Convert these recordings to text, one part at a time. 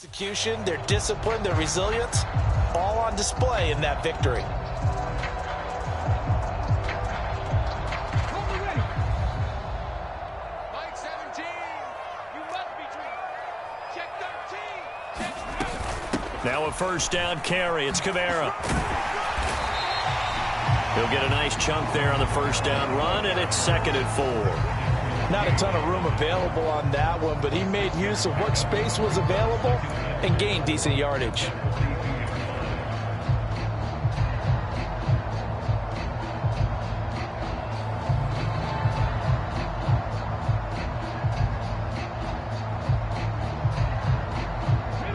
Execution, their discipline, their resilience, all on display in that victory. Now a first down carry. It's Kamara. He'll get a nice chunk there on the first down run, and it's 2nd and 4. Not a ton of room available on that one, but he made use of what space was available and gained decent yardage.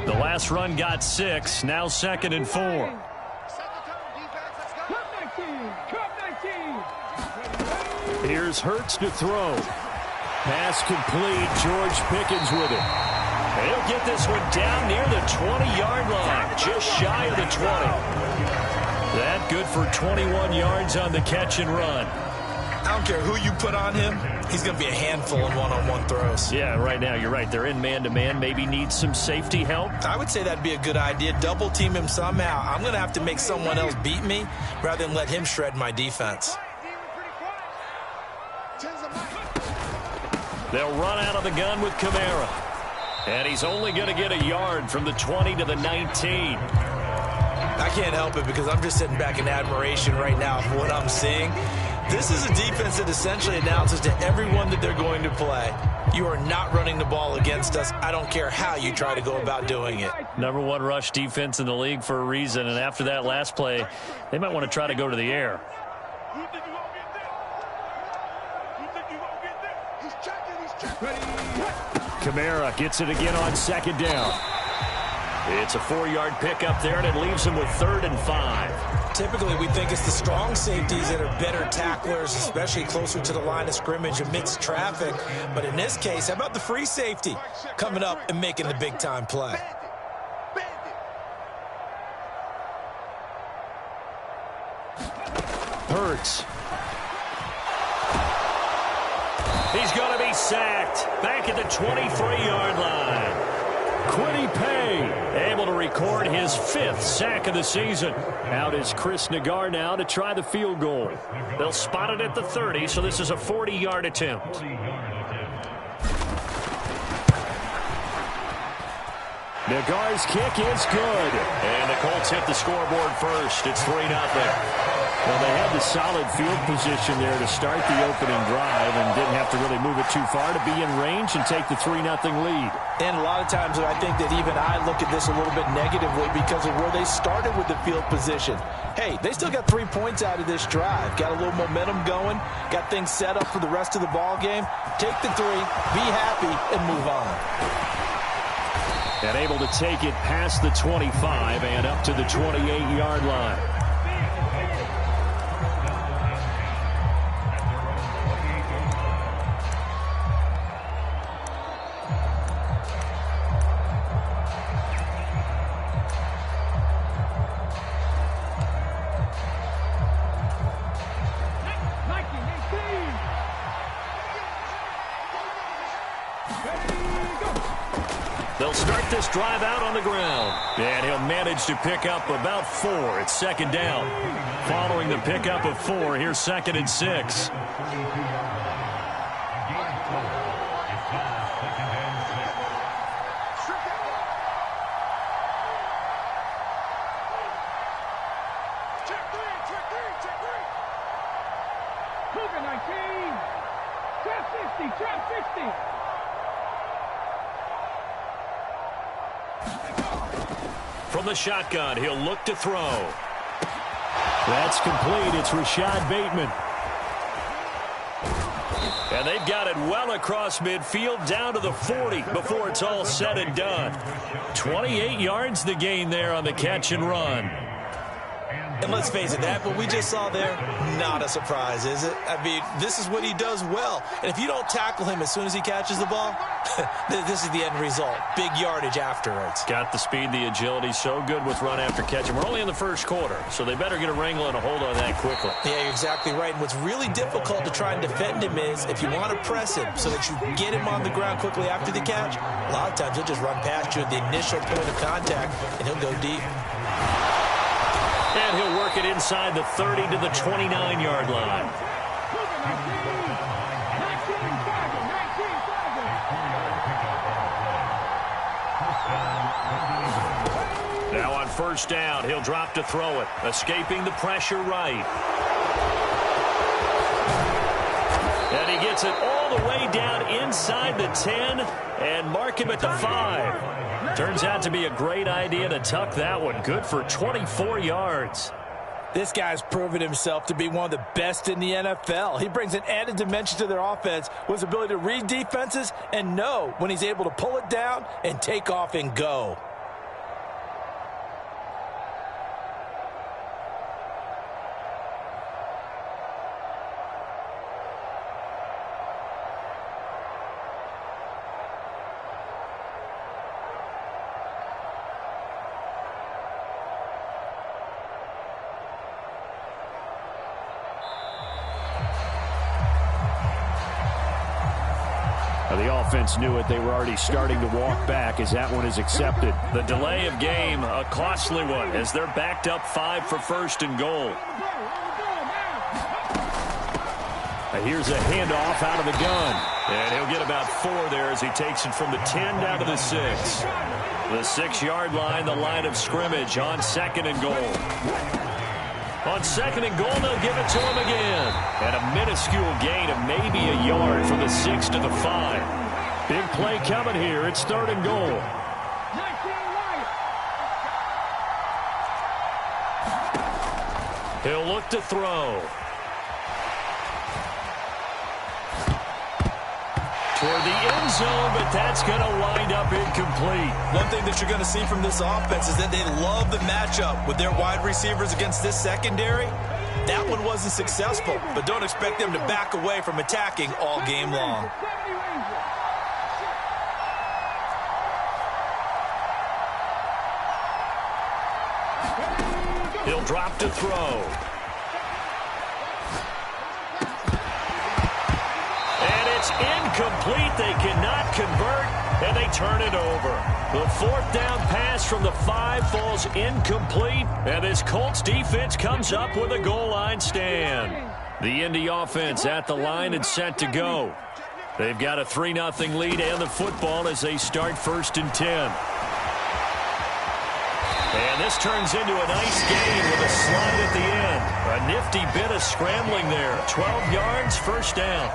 The last run got 6. Now 2nd and 4. Here's Hurts to throw. Pass complete. George Pickens with it. He'll get this one down near the 20-yard line, just shy of the 20. That good for 21 yards on the catch and run. I don't care who you put on him, he's going to be a handful in one-on-one throws. Yeah, right now you're right. They're in man-to-man. Maybe need some safety help. I would say that'd be a good idea. Double team him somehow. I'm going to have to make someone else beat me rather than let him shred my defense. They'll run out of the gun with Kamara. And he's only going to get a yard from the 20 to the 19. I can't help it because I'm just sitting back in admiration right now of what I'm seeing. This is a defense that essentially announces to everyone that they're going to play, you are not running the ball against us. I don't care how you try to go about doing it. Number 1 rush defense in the league for a reason. And after that last play, they might want to try to go to the air. Kamara gets it again on 2nd down. It's a 4-yard pickup there, and it leaves him with 3rd and 5. Typically, we think it's the strong safeties that are better tacklers, especially closer to the line of scrimmage amidst traffic. But in this case, how about the free safety coming up and making the big-time play? Hurts. He's going to be sacked back at the 23-yard line. Quiddy Pay able to record his 5th sack of the season. Out is Chris Nagar now to try the field goal. They'll spot it at the 30, so this is a 40-yard attempt. Nagar's kick is good. And the Colts hit the scoreboard first. It's 3-0. Well, they had the solid field position there to start the opening drive and didn't have to really move it too far to be in range and take the 3-0 lead. And a lot of times I think that even I look at this a little bit negatively because of where they started with the field position. Hey, they still got 3 points out of this drive. Got a little momentum going. Got things set up for the rest of the ball game. Take the 3, be happy, and move on. And able to take it past the 25 and up to the 28-yard line. They'll start this drive out on the ground. And he'll manage to pick up about 4. It's 2nd down. Following the pickup of 4, here's 2nd and 6. From the shotgun, he'll look to throw. That's complete. It's Rashad Bateman. And they've got it well across midfield down to the 40 before it's all said and done. 28 yards the gain there on the catch and run. And let's face it, that what we just saw there, not a surprise, is it? I mean, this is what he does well. And if you don't tackle him as soon as he catches the ball, this is the end result. Big yardage afterwards. Got the speed, the agility, so good with run after catch. And we're only in the first quarter, so they better get a wrangle and a hold on that quickly. Yeah, you're exactly right. And what's really difficult to try and defend him is if you want to press him so that you get him on the ground quickly after the catch, a lot of times he'll just run past you at the initial point of contact, and he'll go deep. And he'll work it inside the 30 to the 29-yard line. Now on first down, he'll drop to throw it, escaping the pressure right. And he gets it all the way down inside the 10 and mark him at the 5. Turns out to be a great idea to tuck that one. Good for 24 yards. This guy's proven himself to be one of the best in the NFL. He brings an added dimension to their offense with his ability to read defenses and know when he's able to pull it down and take off and go. The offense knew it. They were already starting to walk back as that one is accepted. The delay of game, a costly one, as they're backed up 5 for first and goal. Here's a handoff out of the gun. And he'll get about 4 there as he takes it from the 10 down to the 6. The 6-yard line, the line of scrimmage on second and goal. On second and goal, they'll give it to him again. And a minuscule gain of maybe a yard from the 6 to the 5. Big play coming here. It's third and goal. He'll look to throw. Toward the end zone, but that's going to wind up incomplete. One thing that you're going to see from this offense is that they love the matchup with their wide receivers against this secondary. That one wasn't successful, but don't expect them to back away from attacking all game long. He'll drop to throw. It's incomplete. They cannot convert, and they turn it over. The 4th down pass from the 5 falls incomplete, and this Colts defense comes up with a goal line stand. The Indy offense at the line and set to go. They've got a 3-0 lead and the football as they start 1st and 10. And this turns into a nice gain with a slide at the end. A nifty bit of scrambling there. 12 yards, first down.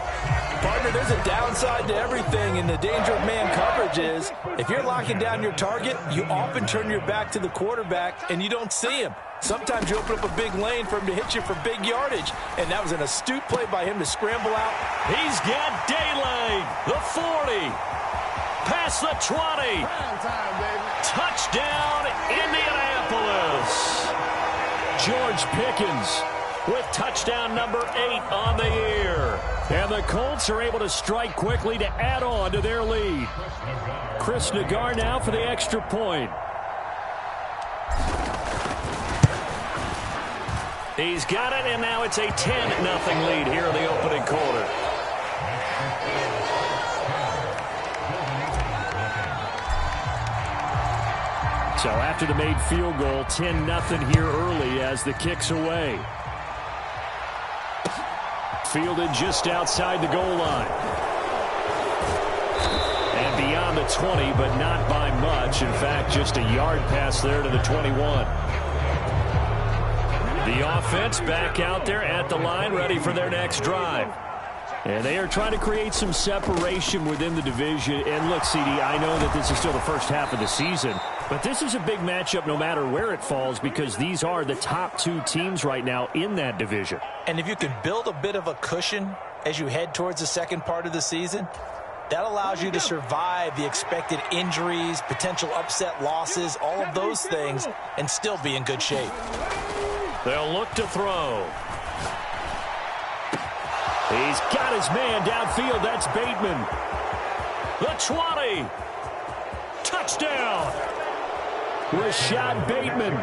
Partner, there's a downside to everything, and the danger of man coverage is if you're locking down your target, you often turn your back to the quarterback and you don't see him. Sometimes you open up a big lane for him to hit you for big yardage, and that was an astute play by him to scramble out. He's got daylight. The 40. Past the 20. Touchdown, Indianapolis. George Pickens with touchdown number 8 on the year. And the Colts are able to strike quickly to add on to their lead. Chris Nagar now for the extra point. He's got it, and now it's a 10-0 lead here in the opening quarter. So after the made field goal, 10-0 here early as the kick's away. Fielded just outside the goal line. And beyond the 20, but not by much. In fact, just a yard pass there to the 21. The offense back out there at the line, ready for their next drive. And they are trying to create some separation within the division. And look, CD, I know that this is still the first half of the season, but this is a big matchup no matter where it falls because these are the top 2 teams right now in that division. And if you can build a bit of a cushion as you head towards the second part of the season, that allows you to survive the expected injuries, potential upset losses, all of those things, and still be in good shape. They'll look to throw. He's got his man downfield. That's Bateman. The 20. Touchdown. Rashad Bateman,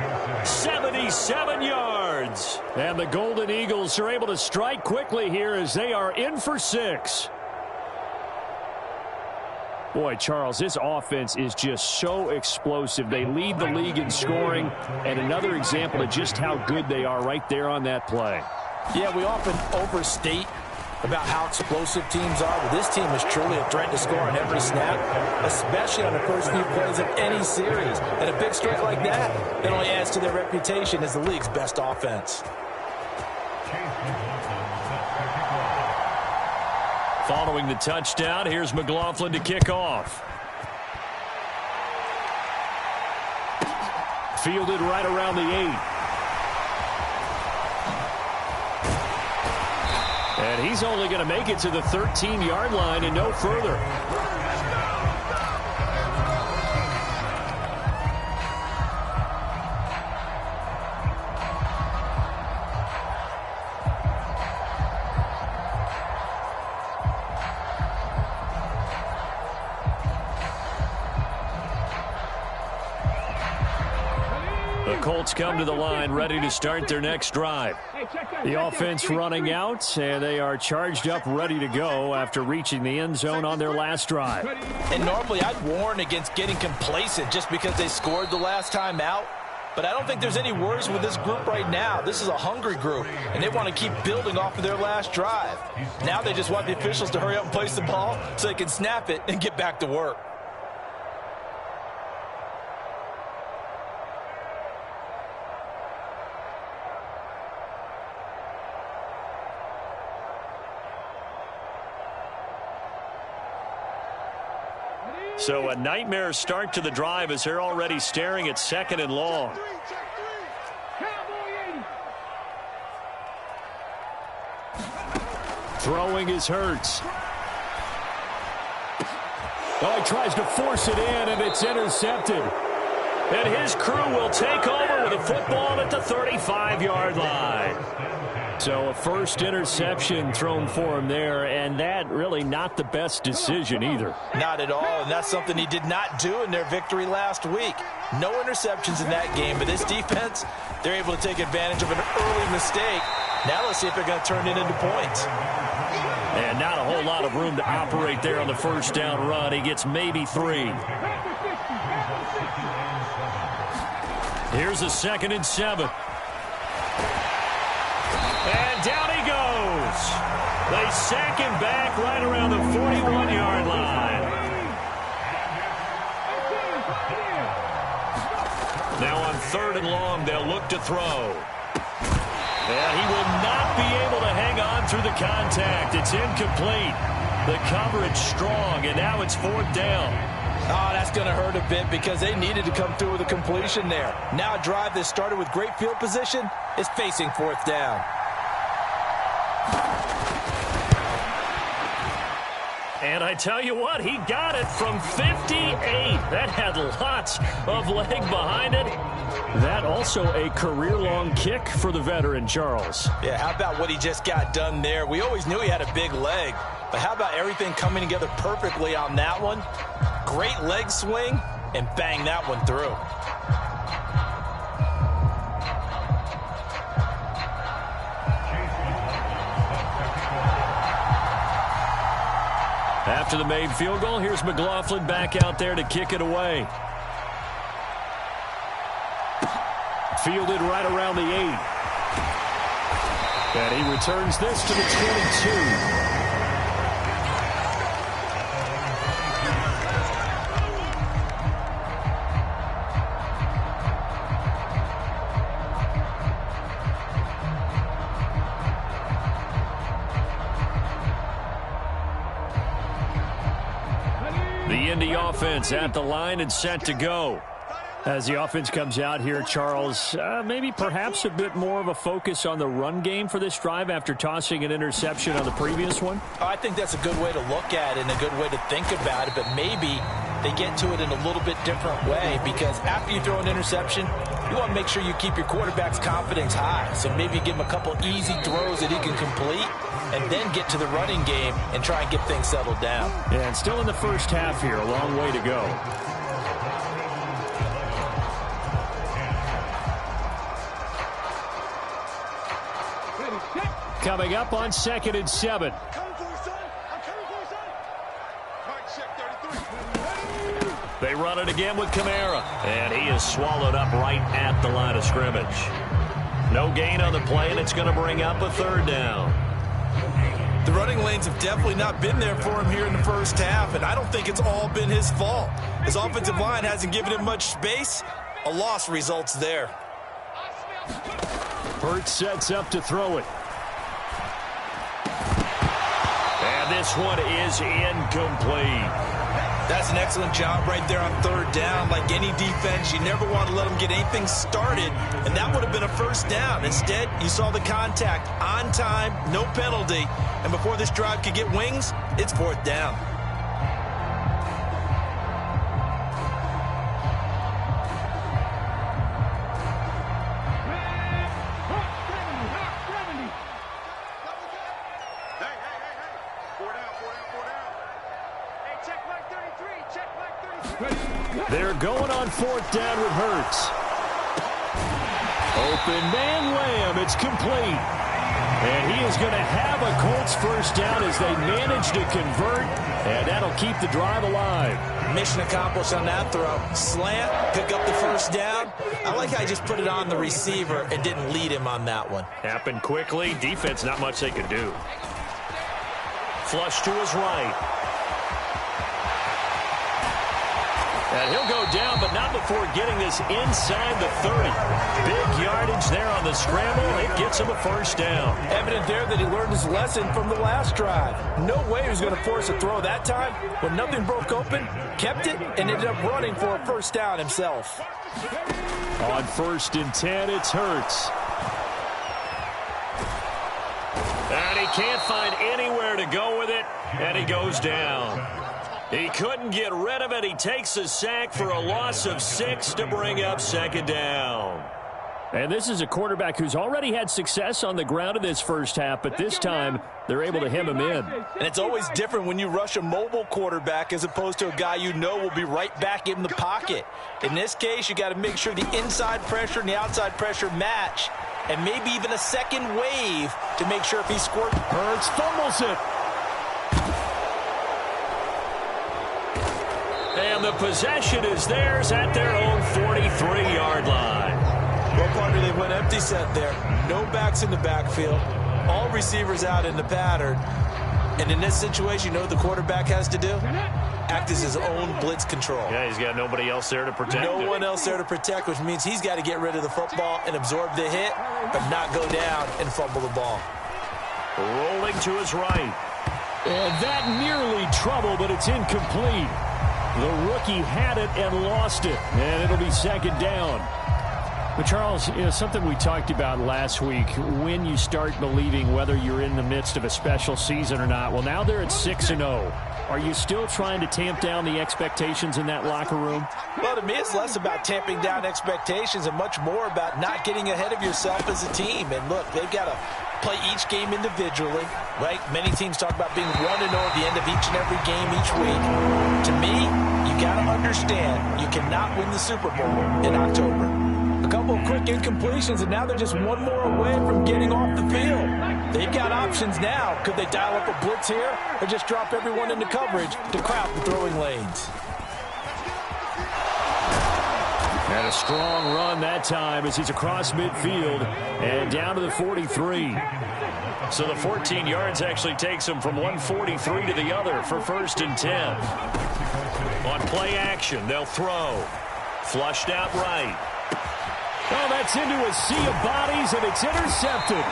77 yards. And the Golden Eagles are able to strike quickly here as they are in for 6. Boy, Charles, this offense is just so explosive. They lead the league in scoring, and another example of just how good they are right there on that play. Yeah, we often overstate about how explosive teams are, but this team is truly a threat to score on every snap, especially on the first few plays of any series. And a big strike like that, it only adds to their reputation as the league's best offense. Following the touchdown, here's McLaughlin to kick off. Fielded right around the 8. And he's only going to make it to the 13-yard line and no further. The Colts come to the line, ready to start their next drive. The offense running out, and they are charged up, ready to go after reaching the end zone on their last drive. And normally I'd warn against getting complacent just because they scored the last time out. But I don't think there's any worries with this group right now. This is a hungry group, and they want to keep building off of their last drive. Now they just want the officials to hurry up and place the ball so they can snap it and get back to work. So a nightmare start to the drive as they're already staring at 2nd and long. Throwing is Hurts. Oh, he tries to force it in, and it's intercepted. And his crew will take over with a football at the 35-yard line. So a first interception thrown for him there, and that really not the best decision either. Not at all, and that's something he did not do in their victory last week. No interceptions in that game, but this defense, they're able to take advantage of an early mistake. Now let's see if they're going to turn it into points. And not a whole lot of room to operate there on the first down run. He gets maybe 3. Here's a 2nd and 7. And down he goes. They sack him back right around the 41-yard line. Now on 3rd and long, they'll look to throw. And he will not be able to hang on through the contact. It's incomplete. The coverage strong, and now it's 4th down. Oh, that's going to hurt a bit because they needed to come through with a completion there. Now a drive that started with great field position is facing 4th down. And I tell you what, he got it from 58. That had lots of leg behind it. That also a career-long kick for the veteran, Charles. Yeah, how about what he just got done there? We always knew he had a big leg, but how about everything coming together perfectly on that one? Great leg swing, and bang that one through. After the made field goal, here's McLaughlin back out there to kick it away. Fielded right around the 8. And he returns this to the 22. The Indy offense at the line and set to go. As the offense comes out here, Charles, maybe perhaps a bit more of a focus on the run game for this drive after tossing an interception on the previous one? Oh, I think that's a good way to look at it and a good way to think about it, but maybe they get to it in a little bit different way, because after you throw an interception, you want to make sure you keep your quarterback's confidence high. So maybe give him a couple easy throws that he can complete and then get to the running game and try and get things settled down. Yeah, and still in the first half here, a long way to go. Coming up on 2nd and 7. They run it again with Kamara, and he is swallowed up right at the line of scrimmage. No gain on the play, and it's going to bring up a 3rd down. The running lanes have definitely not been there for him here in the first half, and I don't think it's all been his fault. His offensive line hasn't given him much space. A loss results there. Hurts sets up to throw it. And this one is incomplete. That's an excellent job right there on 3rd down. Like any defense, you never want to let them get anything started, and that would have been a 1st down. Instead, you saw the contact on time, no penalty, and before this drive could get wings, it's 4th down. They're going on 4th down with Hurts. Open man Lamb. It's complete. And he is going to have a Colts 1st down as they manage to convert. And that'll keep the drive alive. Mission accomplished on that throw. Slant, pick up the 1st down. I like how he just put it on the receiver and didn't lead him on that one. Happened quickly. Defense, not much they could do. Flush to his right. And he'll go down, but not before getting this inside the 30. Big yardage there on the scramble. It gets him a 1st down. Evident there that he learned his lesson from the last drive. No way he was going to force a throw that time. When nothing broke open, kept it, and ended up running for a 1st down himself. On 1st and 10, it's Hurts. And he can't find anywhere to go with it, and he goes down. He couldn't get rid of it. He takes a sack for a loss of 6 to bring up 2nd down. And this is a quarterback who's already had success on the ground in this first half, but this time they're able to hem him in. And it's always different when you rush a mobile quarterback as opposed to a guy you know will be right back in the pocket. In this case, you got to make sure the inside pressure and the outside pressure match, and maybe even a second wave to make sure if he squirts. Hurts fumbles it. And the possession is theirs at their own 43-yard line. Well, partner, they went empty set there. No backs in the backfield. All receivers out in the pattern. And in this situation, you know what the quarterback has to do? Act as his own blitz control. Yeah, he's got nobody else there to protect. No one else there to protect, which means he's got to get rid of the football and absorb the hit, but not go down and fumble the ball. Rolling to his right. And that nearly trouble, but it's incomplete. The rookie had it and lost it, and it'll be 2nd down. But, Charles, you know, something we talked about last week, when you start believing whether you're in the midst of a special season or not. Well, now they're at 6-0. Are you still trying to tamp down the expectations in that locker room? Well, to me, it's less about tamping down expectations and much more about not getting ahead of yourself as a team. And, look, they've got to play each game individually, right? Many teams talk about being 1-0 at the end of each and every game each week. To me, you got to understand you cannot win the Super Bowl in October. A couple of quick incompletions, and now they're just one more away from getting off the field. They've got options now. Could they dial up a blitz here or just drop everyone into coverage to crowd the throwing lanes? And a strong run that time as he's across midfield and down to the 43. So the 14 yards actually takes him from 143 to the other for 1st and 10. On play action, they'll throw. Flushed out right. Oh, that's into a sea of bodies, and it's intercepted.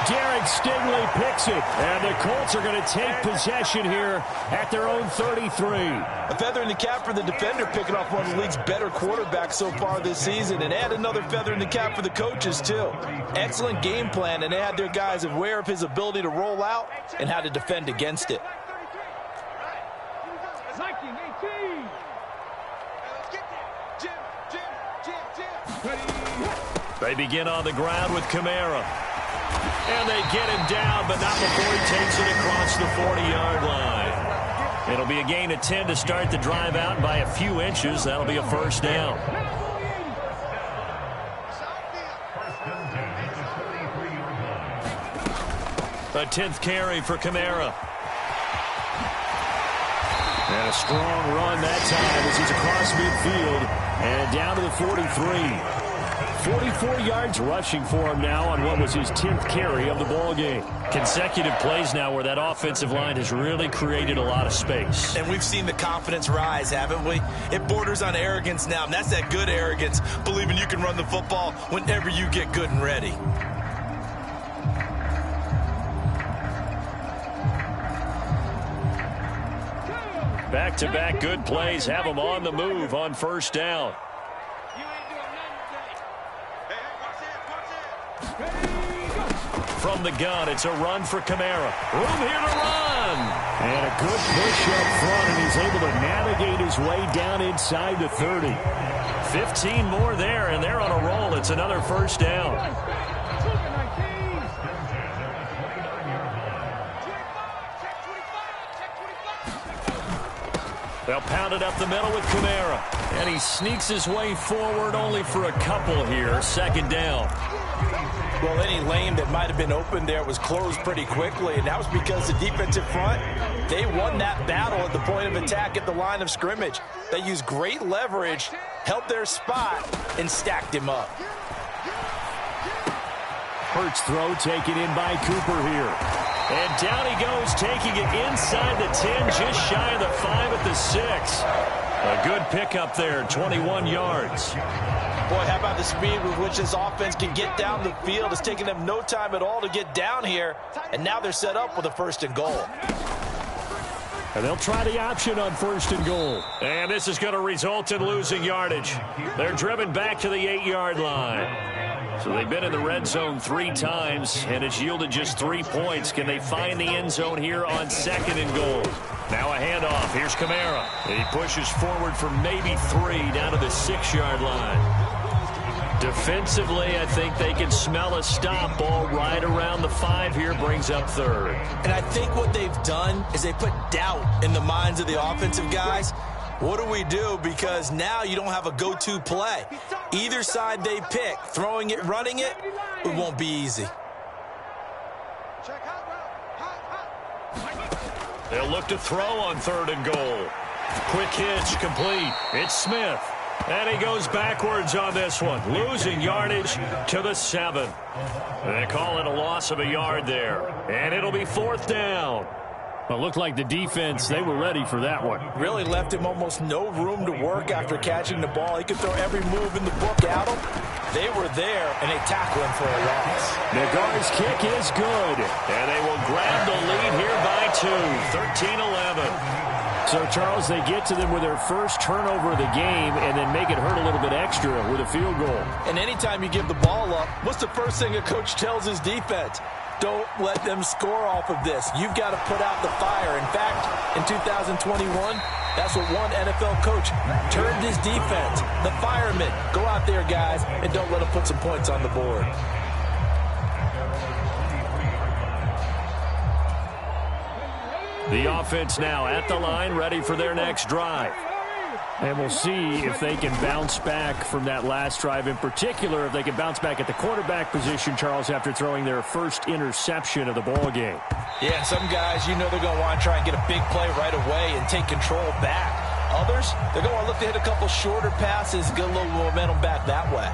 Derek Stingley picks it, and the Colts are going to take possession here at their own 33. A feather in the cap for the defender, picking off one of the league's better quarterbacks so far this season, and add another feather in the cap for the coaches, too. Excellent game plan, and they had their guys aware of his ability to roll out and how to defend against it. They begin on the ground with Kamara. And they get him down, but not before he takes it across the 40-yard line. It'll be a gain of 10 to start the drive out by a few inches. That'll be a first down. A 10th carry for Kamara. And a strong run that time as he's across midfield and down to the 43. 44 yards rushing for him now on what was his 10th carry of the ball game. Consecutive plays now where that offensive line has really created a lot of space. And we've seen the confidence rise, haven't we? It borders on arrogance now, and that's that good arrogance, believing you can run the football whenever you get good and ready. Back-to-back good plays have them on the move on first down. From the gun, it's a run for Kamara. Room here to run. And a good push up front, and he's able to navigate his way down inside the 30. 15 more there, and they're on a roll. It's another first down. They'll pound it up the middle with Kamara. And he sneaks his way forward only for a couple here. Second down. Well, any lane that might have been open there was closed pretty quickly, and that was because the defensive front, they won that battle at the point of attack at the line of scrimmage. They used great leverage, held their spot, and stacked him up. Hurts throw taken in by Cooper here. And down he goes, taking it inside the 10, just shy of the 5 at the 6. A good pickup there, 21 yards. Boy, how about the speed with which this offense can get down the field? It's taking them no time at all to get down here, and now they're set up with a first and goal. And they'll try the option on first and goal. And this is going to result in losing yardage. They're driven back to the 8-yard line. So they've been in the red zone 3 times, and it's yielded just 3 points. Can they find the end zone here on second and goal? Now a handoff. Here's Kamara. And he pushes forward for maybe 3 down to the 6-yard line. Defensively, I think they can smell a stop. Ball right around the 5 here, brings up third. And I think what they've done is they put doubt in the minds of the offensive guys. What do we do? Because now you don't have a go-to play. Either side they pick, throwing it, running it, it won't be easy. They'll look to throw on third and goal. Quick hitch, complete. It's Smith. And he goes backwards on this one, losing yardage to the 7. They call it a loss of a yard there. And it'll be fourth down. Well, it looked like the defense, they were ready for that one. Really left him almost no room to work after catching the ball. He could throw every move in the book at him. They were there, and they tackle him for a loss. Nagar's kick is good. And they will grab the lead here by 2, 13-11. So, Charles, they get to them with their first turnover of the game and then make it hurt a little bit extra with a field goal. And anytime you give the ball up, what's the first thing a coach tells his defense? Don't let them score off of this. You've got to put out the fire. In fact, in 2021, that's what one NFL coach turned his defense. The firemen. Go out there, guys, and don't let them put some points on the board. The offense now at the line, ready for their next drive. And we'll see if they can bounce back from that last drive, in particular, if they can bounce back at the quarterback position, Charles, after throwing their first interception of the ball game. Yeah, and some guys, you know they're going to want to try and get a big play right away and take control back. Others, they're going to look to hit a couple shorter passes, get a little momentum back that way.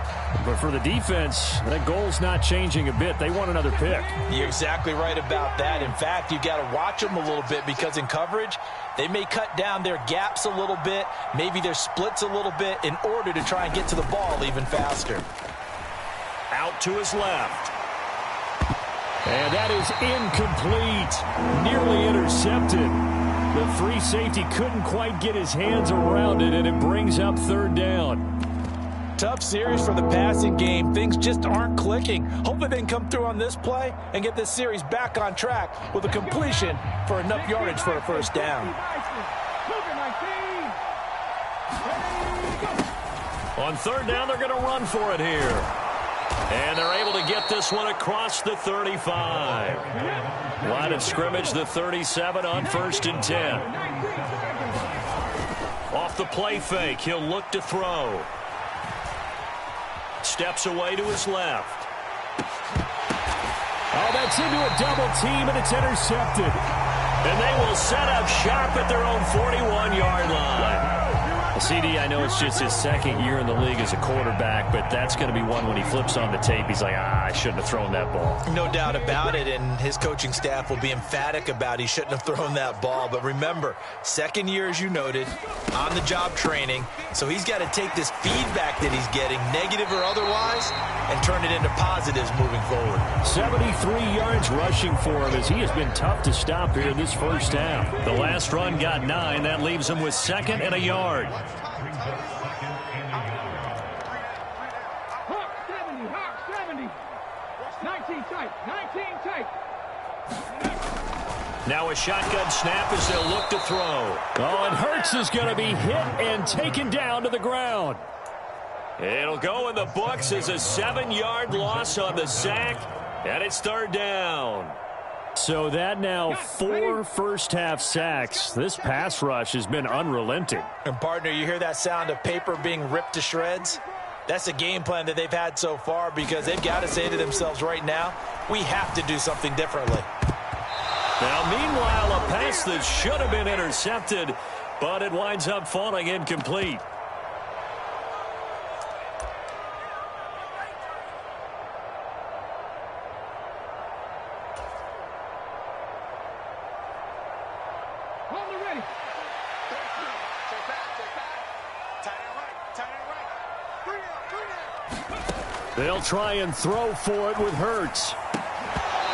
But for the defense, that goal's not changing a bit. They want another pick. You're exactly right about that. In fact, you've got to watch them a little bit because in coverage, they may cut down their gaps a little bit, maybe their splits a little bit in order to try and get to the ball even faster. Out to his left. And that is incomplete. Nearly intercepted. The free safety couldn't quite get his hands around it, and it brings up third down. Tough series for the passing game. Things just aren't clicking. Hopefully they can come through on this play and get this series back on track with a completion for enough yardage for a first down. On third down, they're going to run for it here. And they're able to get this one across the 35. Line of scrimmage, the 37 on 1st and 10. Off the play fake, he'll look to throw. Steps away to his left. Oh, that's into a double team, and it's intercepted. And they will set up shop at their own 41-yard line. CD, I know it's just his second year in the league as a quarterback, but that's going to be one when he flips on the tape. He's like, I shouldn't have thrown that ball. No doubt about it, and his coaching staff will be emphatic about he shouldn't have thrown that ball. But remember, second year, as you noted, on-the-job training, so he's got to take this feedback that he's getting, negative or otherwise, and turn it into positives moving forward. 73 yards rushing for him as he has been tough to stop here in this first half. The last run got 9. That leaves him with 2nd and a yard. Hawk 70. 19 tight. Now a shotgun snap as they'll look to throw. Oh, and Hurts is going to be hit and taken down to the ground. It'll go in the books as a 7-yard loss on the sack, and it's third down. So that now 4 first-half sacks. This pass rush has been unrelenting. And, partner, you hear that sound of paper being ripped to shreds? That's a game plan that they've had so far because they've got to say to themselves right now, we have to do something differently. Now, meanwhile, a pass that should have been intercepted, but it winds up falling incomplete. They'll try and throw for it with Hurts.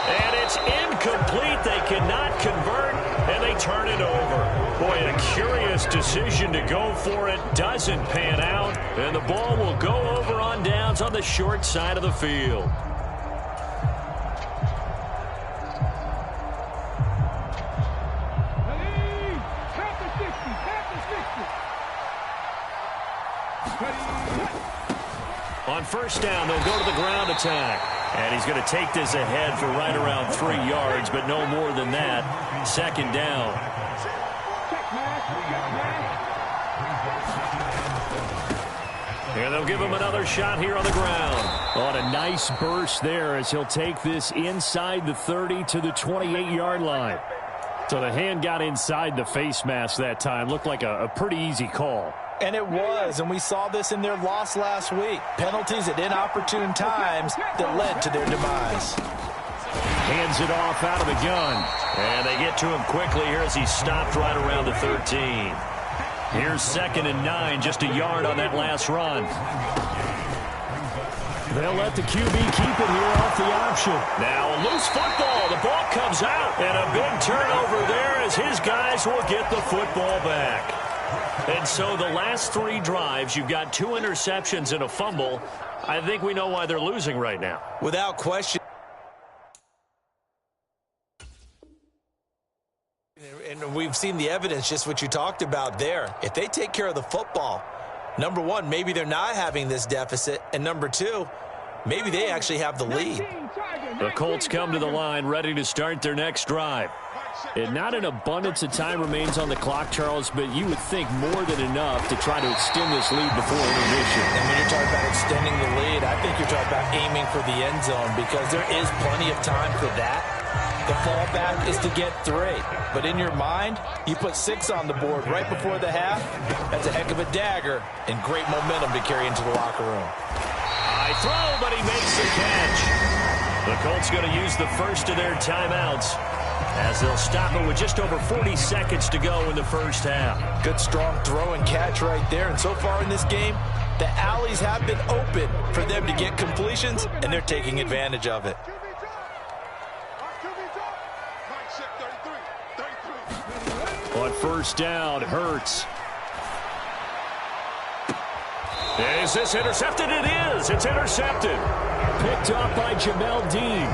And it's incomplete. They cannot convert, and they turn it over. Boy, a curious decision to go for it. Doesn't pan out, and the ball will go over on downs on the short side of the field. On first down, they'll go to the ground attack. And he's going to take this ahead for right around 3 yards, but no more than that. 2nd down. And they'll give him another shot here on the ground. On a nice burst there as he'll take this inside the 30 to the 28-yard line. So the hand got inside the face mask that time. Looked like a pretty easy call. And it was, and we saw this in their loss last week. Penalties at inopportune times that led to their demise. Hands it off out of the gun. And they get to him quickly here as he stopped right around the 13. Here's 2nd and 9, just a yard on that last run. They'll let the QB keep it here off the option. Now a loose football. The ball comes out. And a big turnover there as his guys will get the football back. And so the last 3 drives, you've got 2 interceptions and a fumble. I think we know why they're losing right now. Without question. And we've seen the evidence, just what you talked about there. If they take care of the football, number one, maybe they're not having this deficit. And number 2, maybe they actually have the lead. The Colts come to the line ready to start their next drive. And not an abundance of time remains on the clock, Charles, but you would think more than enough to try to extend this lead before intermission. And when you're talking about extending the lead, I think you're talking about aiming for the end zone because there is plenty of time for that. The fallback is to get 3. But in your mind, you put 6 on the board right before the half. That's a heck of a dagger and great momentum to carry into the locker room. High throw, but he makes the catch. The Colts going to use the first of their timeouts as they'll stop it with just over 40 seconds to go in the first half. Good, strong throw and catch right there. And so far in this game, the alleys have been open for them to get completions, and they're taking advantage of it. first down. Hurts. Is this intercepted? It is. It's intercepted. Picked off by Jamel Dean.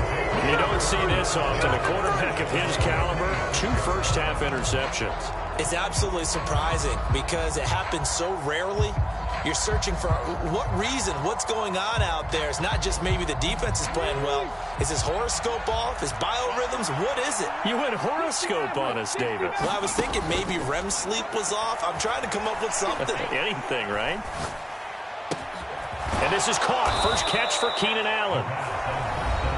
You don't see this often. A quarterback of his caliber, 2 first-half interceptions. It's absolutely surprising because it happens so rarely. You're searching for what reason, what's going on out there. It's not just maybe the defense is playing well. Is his horoscope off? His biorhythms? What is it? You went horoscope on us, David. Well, I was thinking maybe REM sleep was off. I'm trying to come up with something. Anything, right? And this is caught. First catch for Keenan Allen.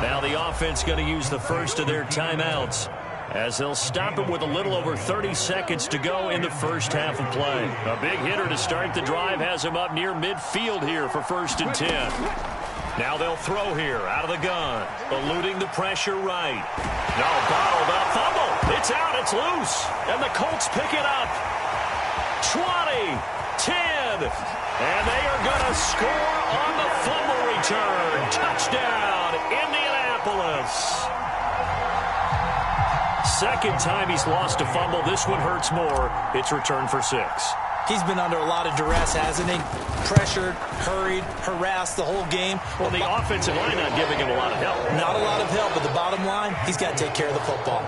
Now the offense going to use the first of their timeouts as they'll stop it with a little over 30 seconds to go in the first half of play. A big hitter to start the drive has him up near midfield here for 1st and 10. Now they'll throw here out of the gun, eluding the pressure right. No, bottled up, fumble. It's out, it's loose, and the Colts pick it up. 20, 10, and they are going to score on the fumble return. Touchdown, Indianapolis. Second time he's lost a fumble. This one hurts more. It's returned for 6. He's been under a lot of duress, hasn't he? Pressured, hurried, harassed the whole game. Well, the offensive line not giving him a lot of help. Not a lot of help, but the bottom line, he's got to take care of the football.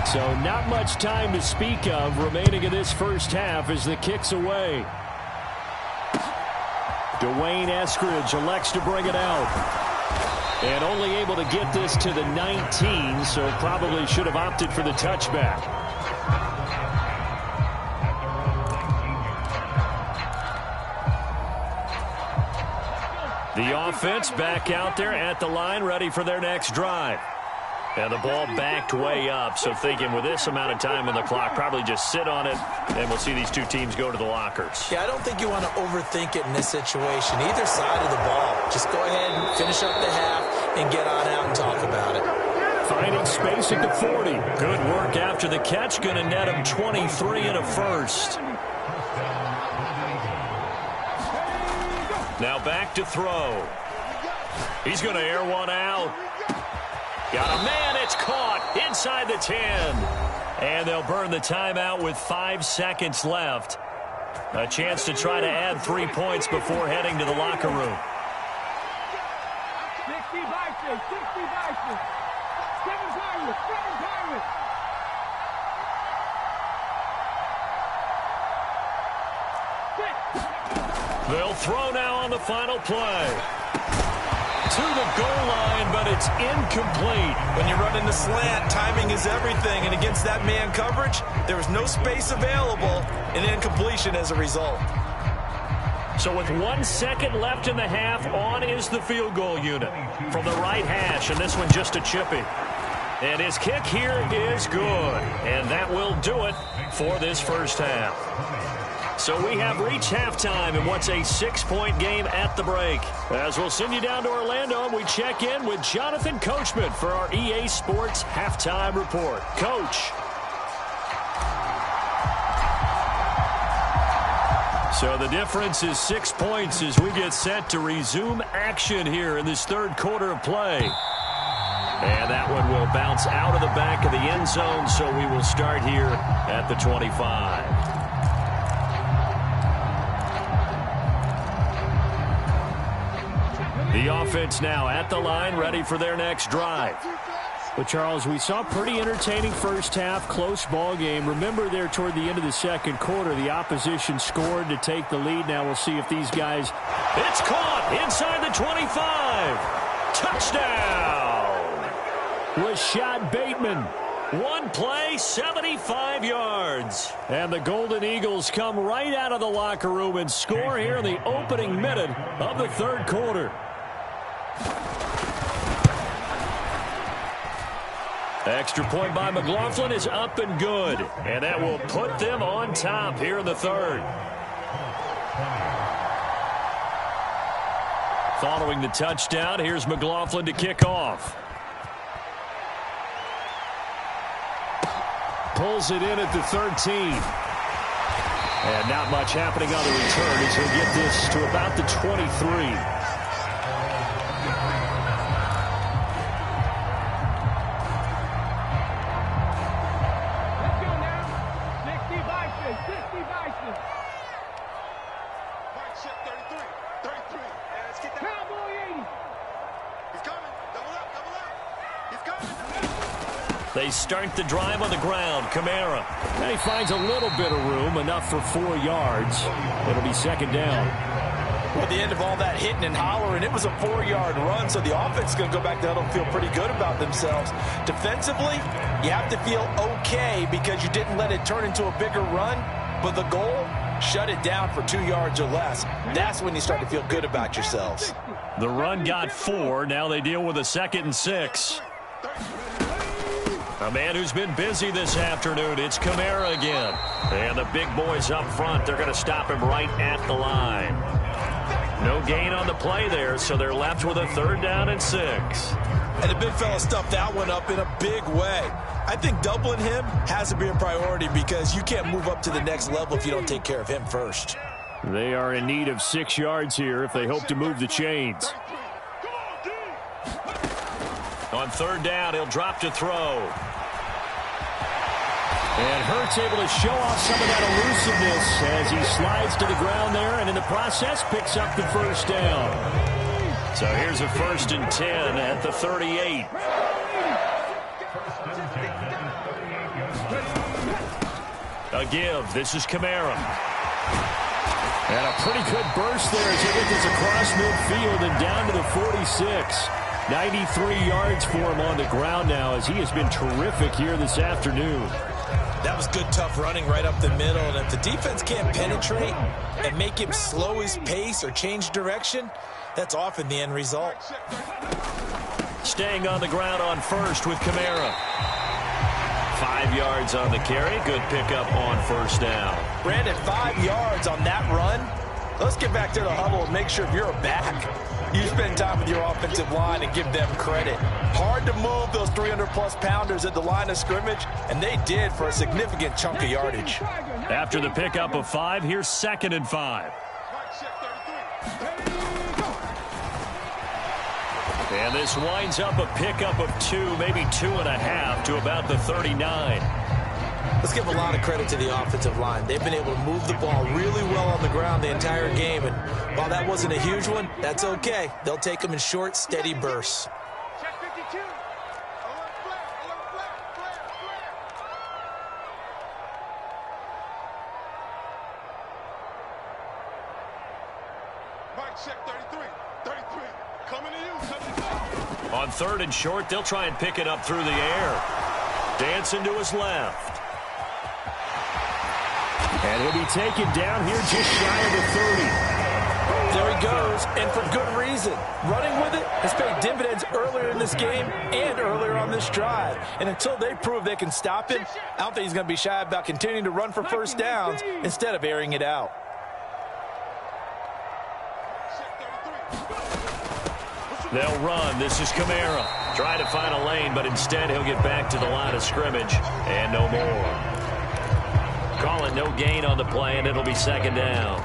So not much time to speak of remaining in this first half as the kick's away. Dwayne Eskridge elects to bring it out. And only able to get this to the 19, so probably should have opted for the touchback. The offense back out there at the line, ready for their next drive. And the ball backed way up, so thinking with this amount of time on the clock, probably just sit on it, and we'll see these two teams go to the lockers. Yeah, I don't think you want to overthink it in this situation. Either side of the ball. Just go ahead and finish up the half and get on out and talk about it. Finding space at the 40. Good work after the catch. Going to net him 23 and a first. Now back to throw. He's going to air one out. Got a man, it's caught inside the 10. And they'll burn the timeout with 5 seconds left. A chance to try to add 3 points before heading to the locker room. 60 Vikings, 60 Vikings. 7 Pirates, 7 Pirates. They'll throw now on the final play. To the goal line, but it's incomplete. When you run in the slant, timing is everything, and against that man coverage, there was no space available, and incompletion as a result. So with 1 second left in the half, on is the field goal unit from the right hash, and this one just a chippy. And his kick here is good, and that will do it for this first half. So we have reached halftime in what's a 6-point game at the break. As we'll send you down to Orlando, and we check in with Jonathan Coachman for our EA Sports Halftime Report. Coach. So the difference is 6 points as we get set to resume action here in this third quarter of play. And that one will bounce out of the back of the end zone, so we will start here at the 25. The offense now at the line, ready for their next drive. Well, Charles, we saw a pretty entertaining first half, close ball game. Remember there toward the end of the second quarter, the opposition scored to take the lead. Now we'll see if these guys... It's caught inside the 25. Touchdown. Rashad Bateman. One play, 75 yards. And the Golden Eagles come right out of the locker room and score here in the opening minute of the third quarter. Extra point by McLaughlin is up and good. And that will put them on top here in the third. Following the touchdown, here's McLaughlin to kick off. Pulls it in at the 13. And not much happening on the return as he'll get this to about the 23. they start the drive on the ground. Kamara. And he finds a little bit of room, enough for 4 yards. It'll be second down. Well, at the end of all that hitting and hollering, it was a 4-yard run, so the offense is going to go back to huddle and feel pretty good about themselves. Defensively, you have to feel okay because you didn't let it turn into a bigger run, but the goal, shut it down for 2 yards or less. That's when you start to feel good about yourselves. The run got 4. Now they deal with a 2nd and 6. A man who's been busy this afternoon, it's Kamara again. And the big boys up front, they're going to stop him right at the line. No gain on the play there, so they're left with a 3rd down and 6. And the big fella stuffed that one up in a big way. I think doubling him has to be a priority because you can't move up to the next level if you don't take care of him first. They are in need of 6 yards here if they hope to move the chains. On 3rd down, he'll drop to throw. And Hurts able to show off some of that elusiveness as he slides to the ground there and in the process picks up the 1st down. So here's a 1st and 10 at the 38. A give. This is Kamara. And a pretty good burst there as he gets this across midfield and down to the 46. 93 yards for him on the ground now as he has been terrific here this afternoon. That was good, tough running right up the middle. And if the defense can't penetrate and make him slow his pace or change direction, that's often the end result. Staying on the ground on 1st with Kamara. 5 yards on the carry. Good pickup on 1st down. Brandon, 5 yards on that run. Let's get back to the huddle and make sure if you're a back, you spend time with your offensive line and give them credit. Hard to move those 300-plus pounders at the line of scrimmage, and they did for a significant chunk of yardage. After the pickup of 5, here's 2nd and 5. And this winds up a pickup of 2, maybe 2.5 to about the 39. Let's give a lot of credit to the offensive line. They've been able to move the ball really well on the ground the entire game. And while that wasn't a huge one, that's okay. They'll take them in short, steady bursts. Check 52. Alert flag, alert flag. Mike, check 33. 33. Coming to you, 73. On 3rd and short, they'll try and pick it up through the air. Dancing to his left. And he'll be taken down here just shy of the 30. There he goes, and for good reason. Running with it has paid dividends earlier in this game and earlier on this drive. And until they prove they can stop him, I don't think he's going to be shy about continuing to run for 1st downs instead of airing it out. They'll run. This is Kamara. Try to find a lane, but instead he'll get back to the line of scrimmage. And no more. Call it no gain on the play, and it'll be 2nd down.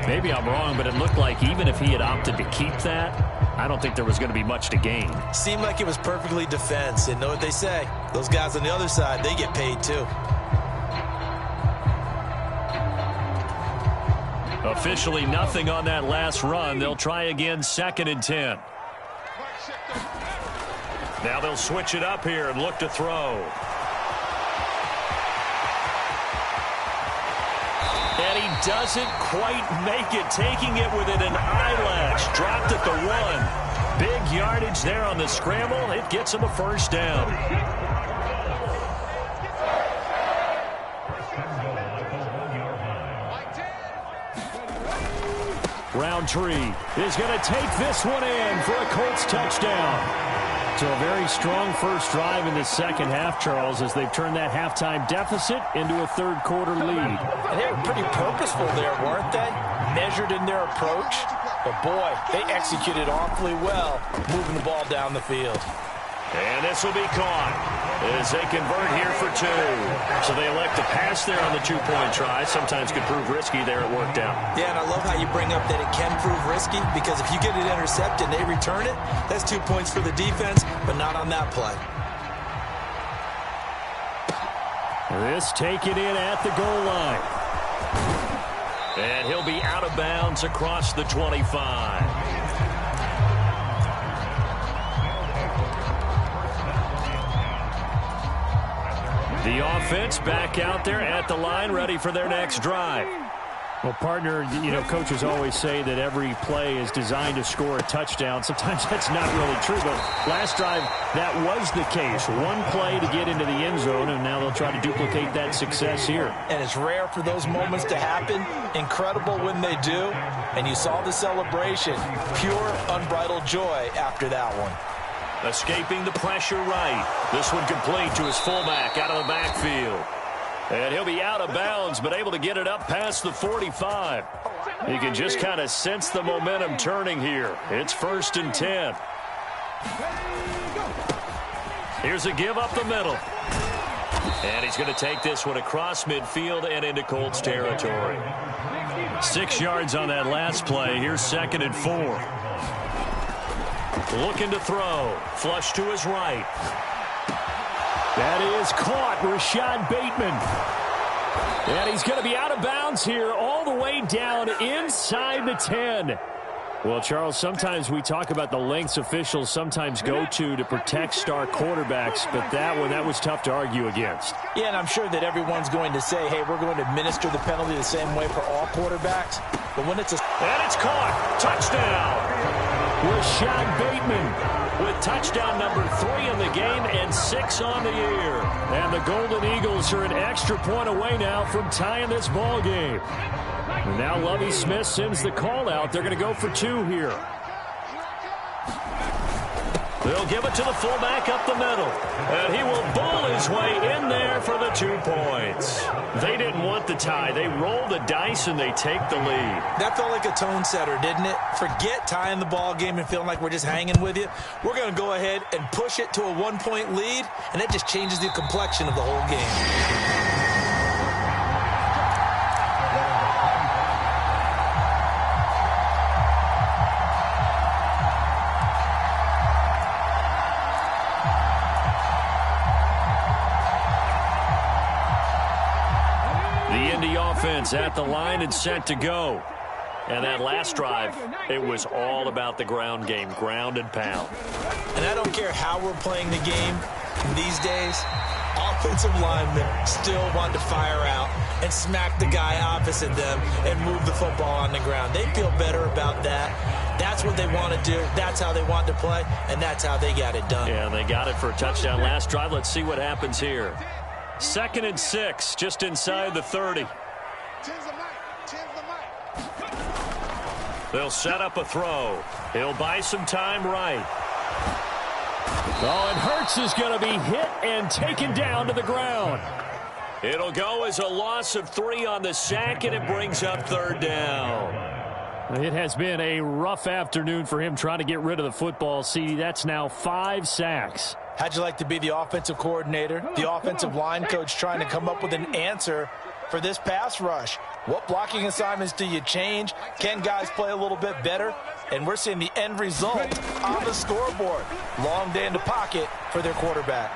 Maybe I'm wrong, but it looked like even if he had opted to keep that, I don't think there was going to be much to gain. Seemed like it was perfectly defense. And know what they say? Those guys on the other side, they get paid too. Officially nothing on that last run. They'll try again, 2nd and 10. Now they'll switch it up here and look to throw. And he doesn't quite make it, taking it within an eyelash. Dropped at the 1. Big yardage there on the scramble. It gets him a 1st down. Roundtree is going to take this one in for a Colts touchdown. So a very strong first drive in the second half, Charles, as they've turned that halftime deficit into a third-quarter lead. And they were pretty purposeful there, weren't they? Measured in their approach. But, boy, they executed awfully well, moving the ball down the field. And this will be caught as they convert here for 2. So they elect to pass there on the 2-point try. Sometimes could prove risky there. It worked out. Yeah, and I love how you bring up that it can prove risky, because if you get it intercepted and they return it, that's 2 points for the defense, but not on that play. This taken in at the goal line. And he'll be out of bounds across the 25. The offense back out there at the line, ready for their next drive. Well, partner, coaches always say that every play is designed to score a touchdown. Sometimes that's not really true, but last drive, that was the case. One play to get into the end zone, and now they'll try to duplicate that success here. And it's rare for those moments to happen. Incredible when they do. And you saw the celebration. Pure, unbridled joy after that one. Escaping the pressure right. This one complete to his fullback out of the backfield. And he'll be out of bounds, but able to get it up past the 45. You can just kind of sense the momentum turning here. It's 1st and 10. Here's a give up the middle. And he's going to take this one across midfield and into Colts territory. 6 yards on that last play. Here's 2nd and 4. Looking to throw. Flush to his right. That is caught, Rashad Bateman. And he's going to be out of bounds here all the way down inside the 10. Well, Charles, sometimes we talk about the lengths officials sometimes go to protect star quarterbacks, but that was tough to argue against. Yeah, and I'm sure that everyone's going to say, hey, we're going to administer the penalty the same way for all quarterbacks. But when it's And it's caught. Touchdown. Rashad Bateman with touchdown number 3 in the game and 6 on the year. And the Golden Eagles are an extra point away now from tying this ball game. And now Lovie Smith sends the call out. They're going to go for 2 here. They'll give it to the fullback up the middle. And he will bowl his way in there for the 2 points. They didn't want the tie. They roll the dice and they take the lead. That felt like a tone setter, didn't it? Forget tying the ball game and feeling like we're just hanging with you. We're going to go ahead and push it to a 1-point lead, and that just changes the complexion of the whole game. At the line and set to go. And that last drive, it was all about the ground game, ground and pound. And I don't care how we're playing the game these days, offensive linemen still want to fire out and smack the guy opposite them and move the football on the ground. They feel better about that. That's what they want to do. That's how they want to play, and that's how they got it done. Yeah, they got it for a touchdown last drive. Let's see what happens here. 2nd and 6, just inside the 30. They'll set up a throw. He'll buy some time right. Oh, and Hurts is going to be hit and taken down to the ground. It'll go as a loss of 3 on the sack, and it brings up 3rd down. It has been a rough afternoon for him trying to get rid of the football. See, that's now 5 sacks. How'd you like to be the offensive coordinator, the offensive line coach trying to come up with an answer for this pass rush? What blocking assignments do you change? Can guys play a little bit better? And we're seeing the end result on the scoreboard. Long day in the pocket for their quarterback.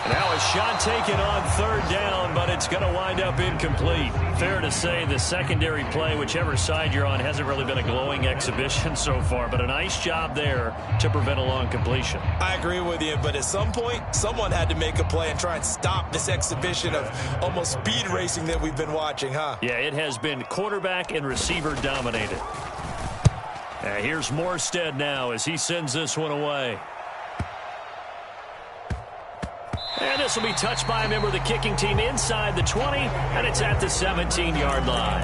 Now a shot taken on 3rd down, but it's going to wind up incomplete. Fair to say the secondary play, whichever side you're on, hasn't really been a glowing exhibition so far, but a nice job there to prevent a long completion. I agree with you, but at some point, someone had to make a play and try and stop this exhibition of almost speed racing that we've been watching, huh? Yeah, it has been quarterback and receiver dominated. Here's Morstead now as he sends this one away. And this will be touched by a member of the kicking team inside the 20, and it's at the 17-yard line.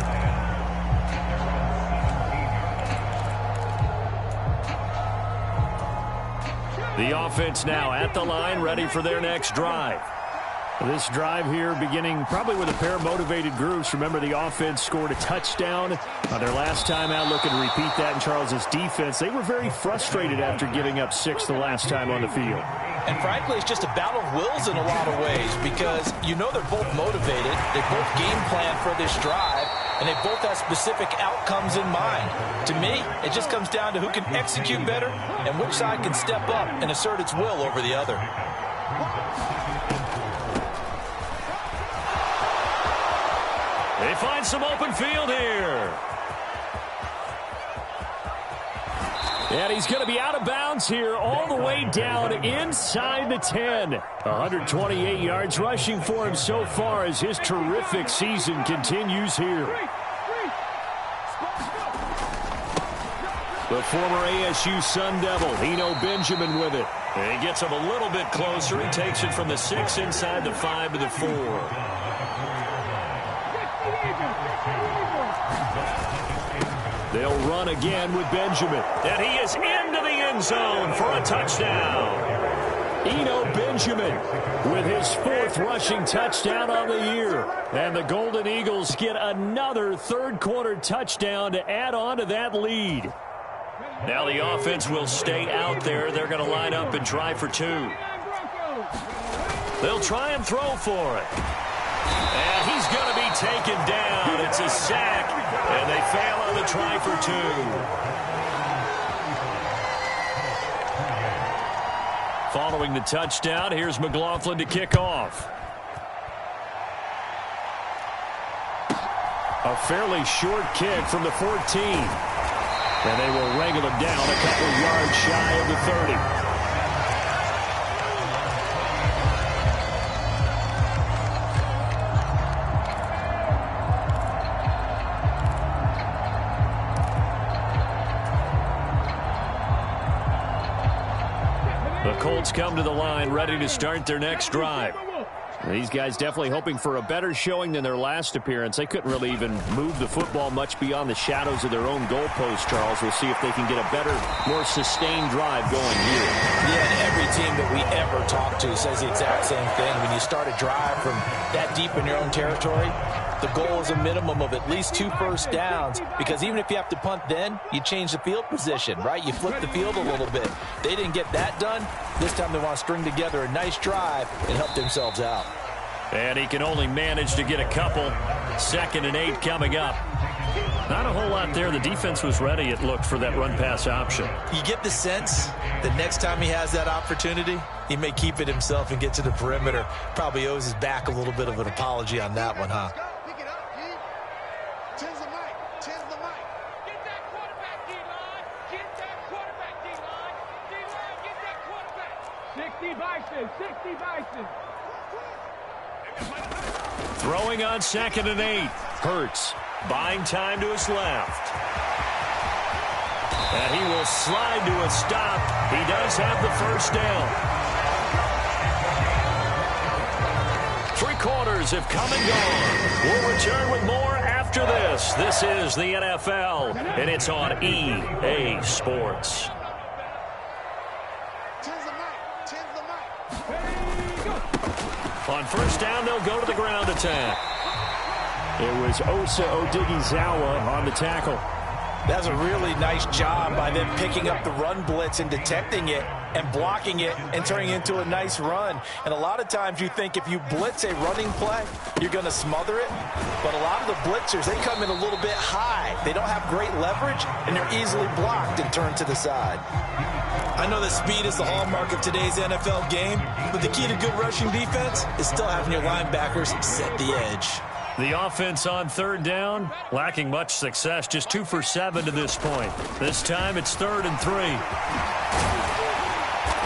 The offense now at the line, ready for their next drive. This drive here beginning probably with a pair of motivated groups. Remember, the offense scored a touchdown on their last time out. Looking to repeat that in Charles's defense. They were very frustrated after giving up 6 the last time on the field. And frankly, it's just a battle of wills in a lot of ways because you know they're both motivated. They both game plan for this drive, and they both have specific outcomes in mind. To me, it just comes down to who can execute better and which side can step up and assert its will over the other. They find some open field here. And he's going to be out of bounds here all the way down inside the 10. 128 yards rushing for him so far as his terrific season continues here. The former ASU Sun Devil, Eno Benjamin with it. And he gets him a little bit closer. He takes it from the 6 inside the 5 to the 4. They'll run again with Benjamin. And he is into the end zone for a touchdown. Eno Benjamin with his 4th rushing touchdown on the year. And the Golden Eagles get another third-quarter touchdown to add on to that lead. Now the offense will stay out there. They're going to line up and try for 2. They'll try and throw for it. And he's going to be taken down. It's a sack, and they fail on the try for 2. Following the touchdown, here's McLaughlin to kick off. A fairly short kick from the 14. And they will wrangle him down a couple yards shy of the 30. The Colts come to the line ready to start their next drive. These guys definitely hoping for a better showing than their last appearance. They couldn't really even move the football much beyond the shadows of their own goalpost, Charles. We'll see if they can get a better, more sustained drive going here. Yeah, and every team that we ever talk to says the exact same thing. When you start a drive from that deep in your own territory, the goal is a minimum of at least 2 first downs, because even if you have to punt then, you change the field position, right? You flip the field a little bit. They didn't get that done. This time they want to string together a nice drive and help themselves out. And he can only manage to get a couple. 2nd and 8 coming up. Not a whole lot there. The defense was ready, it looked, for that run-pass option. You get the sense that next time he has that opportunity, he may keep it himself and get to the perimeter. Probably owes his back a little bit of an apology on that one, huh? Throwing on 2nd and 8. Hurts buying time to his left. And he will slide to a stop. He does have the first down. 3 quarters have come and gone. We'll return with more after this. This is the NFL, and it's on EA Sports. On first down, they'll go to the ground attack. It was Osa Odighizuwa on the tackle. That's a really nice job by them picking up the run blitz and detecting it and blocking it and turning it into a nice run. And a lot of times you think if you blitz a running play, you're going to smother it. But a lot of the blitzers, they come in a little bit high. They don't have great leverage, and they're easily blocked and turned to the side. I know that speed is the hallmark of today's NFL game, but the key to good rushing defense is still having your linebackers set the edge. The offense on 3rd down, lacking much success, just 2 for 7 to this point. This time it's 3rd and 3.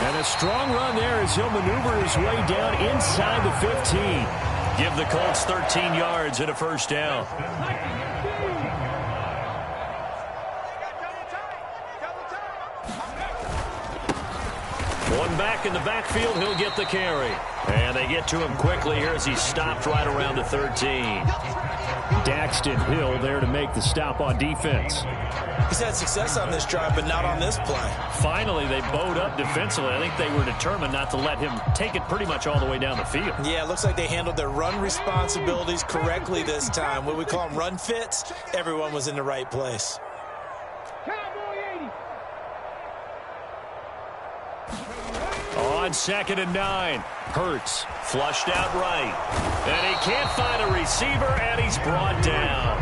And a strong run there as he'll maneuver his way down inside the 15. Give the Colts 13 yards and a first down. One back in the backfield, he'll get the carry. And they get to him quickly here as he's stopped right around the 13. Daxton Hill there to make the stop on defense. He's had success on this drive, but not on this play. Finally, they bowed up defensively. I think they were determined not to let him take it pretty much all the way down the field. Yeah, it looks like they handled their run responsibilities correctly this time. What we call them run fits, everyone was in the right place. On 2nd and 9, Hurts flushed out right. And he can't find a receiver, and he's brought down.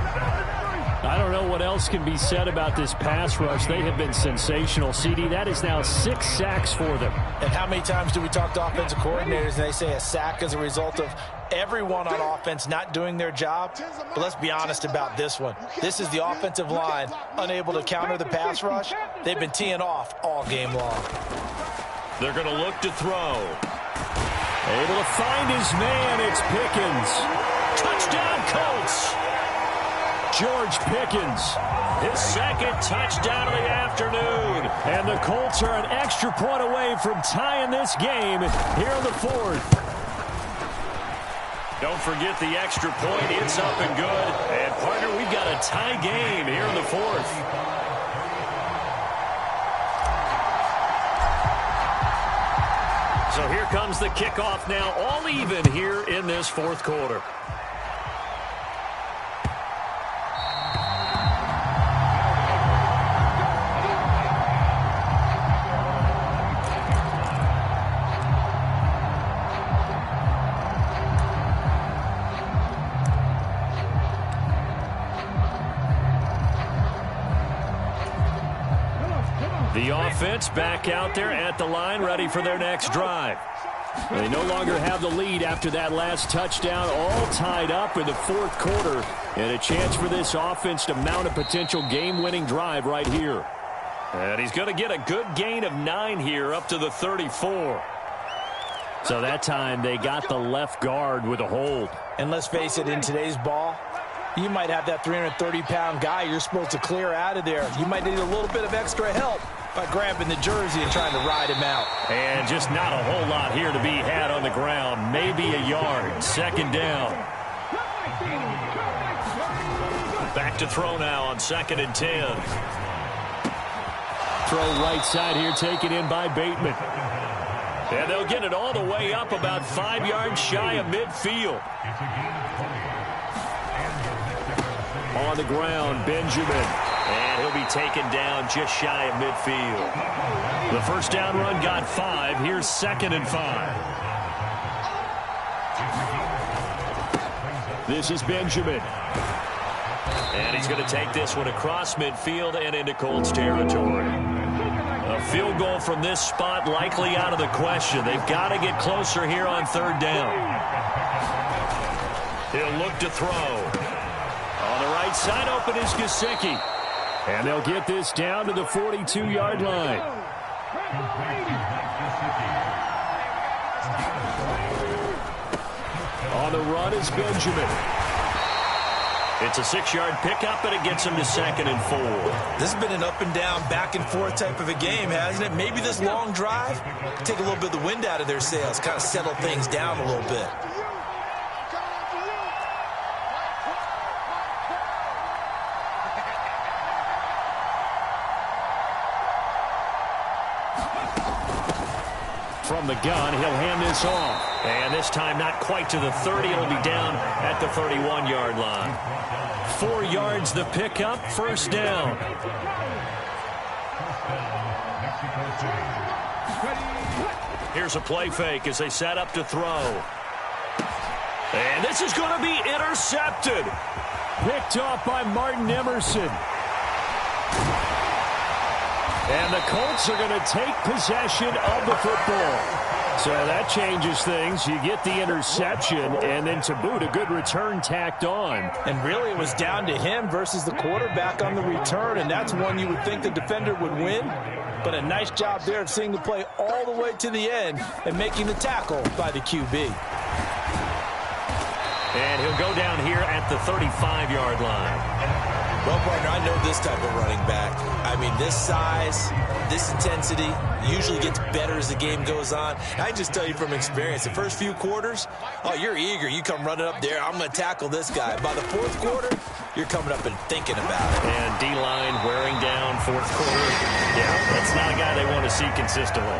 I don't know what else can be said about this pass rush. They have been sensational. CD, that is now 6 sacks for them. And how many times do we talk to offensive coordinators and they say a sack is a result of everyone on offense not doing their job? But let's be honest about this one. This is the offensive line unable to counter the pass rush. They've been teeing off all game long. They're going to look to throw. Able to find his man. It's Pickens. Touchdown, Colts. George Pickens, his second touchdown of the afternoon. And the Colts are an extra point away from tying this game here in the fourth. Don't forget the extra point. It's up and good. And, partner, we've got a tie game here in the fourth. So here comes the kickoff now, all even here in this fourth quarter. The offense back out there at the line, ready for their next drive. They no longer have the lead after that last touchdown, all tied up in the fourth quarter, and a chance for this offense to mount a potential game-winning drive right here. And he's going to get a good gain of 9 here up to the 34. So that time they got the left guard with a hold. And let's face it, in today's ball, you might have that 330-pound guy you're supposed to clear out of there. You might need a little bit of extra help by grabbing the jersey and trying to ride him out. And just not a whole lot here to be had on the ground. Maybe a yard. Second down. Back to throw now on 2nd and 10. Throw right side here, taken in by Bateman. And they'll get it all the way up about 5 yards shy of midfield. On the ground, Benjamin. And he'll be taken down just shy of midfield. The first down run got 5. Here's 2nd and 5. This is Benjamin. And he's going to take this one across midfield and into Colts territory. A field goal from this spot likely out of the question. They've got to get closer here on 3rd down. He'll look to throw. On the right side, open is Gesicki. And they'll get this down to the 42-yard line. On the run is Benjamin. It's a 6-yard pickup, and it gets him to 2nd and 4. This has been an up-and-down, back-and-forth type of a game, hasn't it? Maybe this long drive, take a little bit of the wind out of their sails, kind of settle things down a little bit. From the gun, he'll hand this off. And this time not quite to the 30. It'll be down at the 31-yard line. 4 yards the pickup, first down. Here's a play fake as they set up to throw. And this is going to be intercepted. Picked off by Martin Emerson. And the Colts are going to take possession of the football. So that changes things. You get the interception, and then to boot, a good return tacked on. And really, it was down to him versus the quarterback on the return, and that's one you would think the defender would win. But a nice job there of seeing the play all the way to the end and making the tackle by the QB. And he'll go down here at the 35-yard line. Well, partner, I know this type of running back. I mean, this size, this intensity usually gets better as the game goes on. I just tell you from experience, the first few quarters, oh, you're eager. You come running up there, I'm going to tackle this guy. By the fourth quarter, you're coming up and thinking about it. And D-line wearing down fourth quarter. Yeah, that's not a guy they want to see consistently.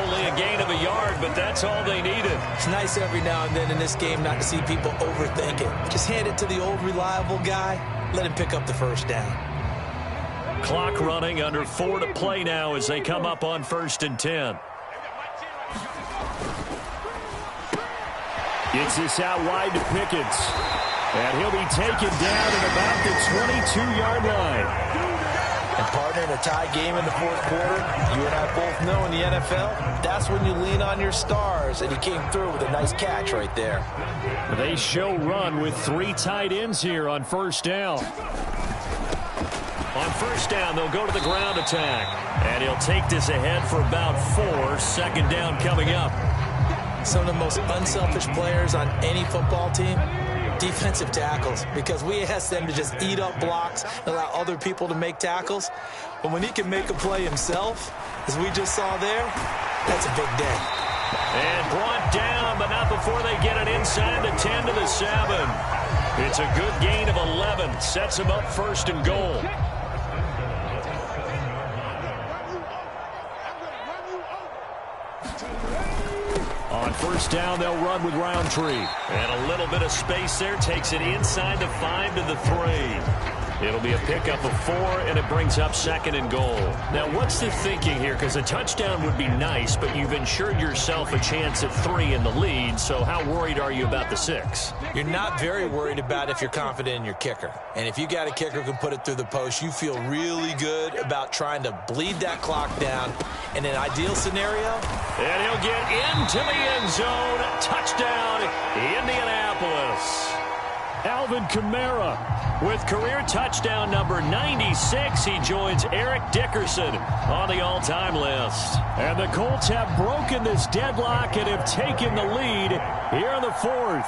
Only a gain of a yard, but that's all they needed. It's nice every now and then in this game not to see people overthink it. Just hand it to the old reliable guy. Let him pick up the first down. Clock running, under 4 to play now as they come up on 1st and 10. Gets this out wide to Pickens. And he'll be taken down at about the 22-yard line. And partner, in a tie game in the fourth quarter, you and I both know in the NFL, that's when you lean on your stars, and he came through with a nice catch right there. They show run with 3 tight ends here on first down. On first down, they'll go to the ground attack. And he'll take this ahead for about 4. Second down coming up. Some of the most unselfish players on any football team, defensive tackles, because we ask them to just eat up blocks and allow other people to make tackles. But when he can make a play himself, as we just saw there, that's a big day. And brought down, but not before they get it inside the 10 to the 7. It's a good gain of 11. Sets him up first and goal. On first down, they'll run with Roundtree. And a little bit of space there. Takes it inside the 5 to the 3. It'll be a pickup of 4, and it brings up second and goal. Now, what's the thinking here? Because a touchdown would be nice, but you've ensured yourself a chance at 3 in the lead, so how worried are you about the 6? You're not very worried about if you're confident in your kicker. And if you got a kicker who can put it through the post, you feel really good about trying to bleed that clock down. In an ideal scenario, and he'll get into the end zone. Touchdown, Indianapolis. Alvin Kamara with career touchdown number 96. He joins Eric Dickerson on the all-time list. And the Colts have broken this deadlock and have taken the lead here in the 4th.